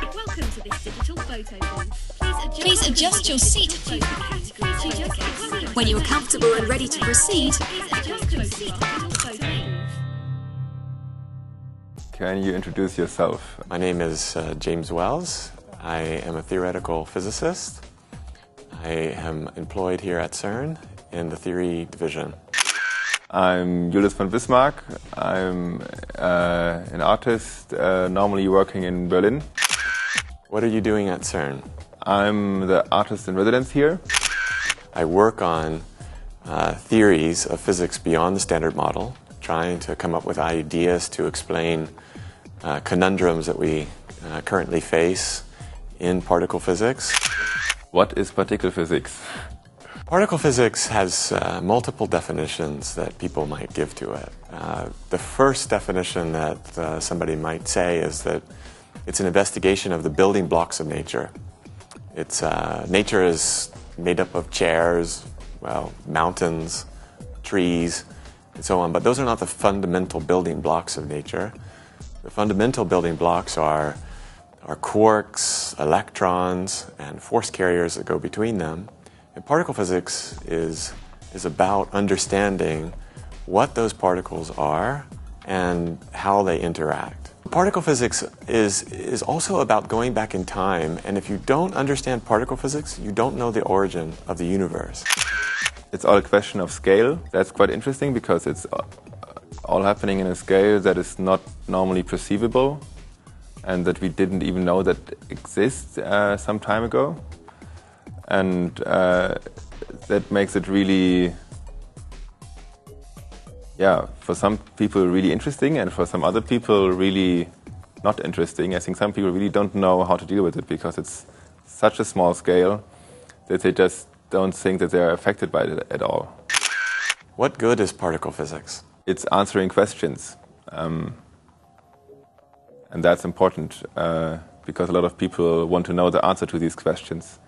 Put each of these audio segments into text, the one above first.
Welcome to this digital photo booth. Please adjust your seat. When you are comfortable and ready to proceed, can you introduce yourself? My name is James Wells. I am a theoretical physicist. I am employed here at CERN in the theory division. I'm Julius von Bismarck. I'm an artist, normally working in Berlin. What are you doing at CERN? I'm the artist in residence here. I work on theories of physics beyond the standard model, trying to come up with ideas to explain conundrums that we currently face in particle physics. What is particle physics? Particle physics has multiple definitions that people might give to it. The first definition that somebody might say is that it's an investigation of the building blocks of nature. Nature is made up of chairs, mountains, trees, and so on, but those are not the fundamental building blocks of nature. The fundamental building blocks are quarks, electrons, and force carriers that go between them. And particle physics is about understanding what those particles are and how they interact. Particle physics is also about going back in time, and if you don't understand particle physics, you don't know the origin of the universe. It's all a question of scale. That's quite interesting because it's all happening in a scale that is not normally perceivable and that we didn't even know that exists some time ago. And that makes it really, for some people really interesting, and for some other people really not interesting. I think some people really don't know how to deal with it because it's such a small scale that they just don't think that they are affected by it at all. What good is particle physics? It's answering questions. And that's important because a lot of people want to know the answer to these questions.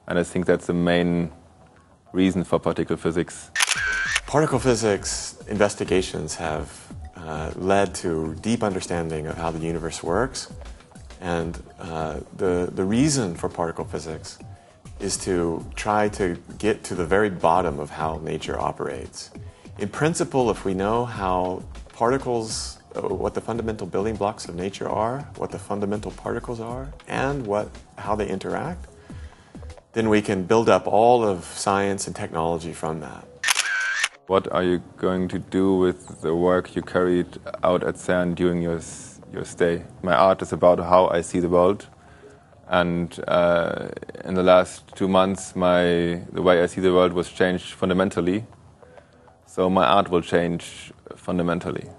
And I think that's the main reason for particle physics. Particle physics investigations have led to deep understanding of how the universe works. And the reason for particle physics is to try to get to the very bottom of how nature operates. In principle, if we know how particles, what the fundamental building blocks of nature are, what the fundamental particles are, and how they interact, then we can build up all of science and technology from that. What are you going to do with the work you carried out at CERN during your stay? My art is about how I see the world. And in the last 2 months, the way I see the world was changed fundamentally. So my art will change fundamentally.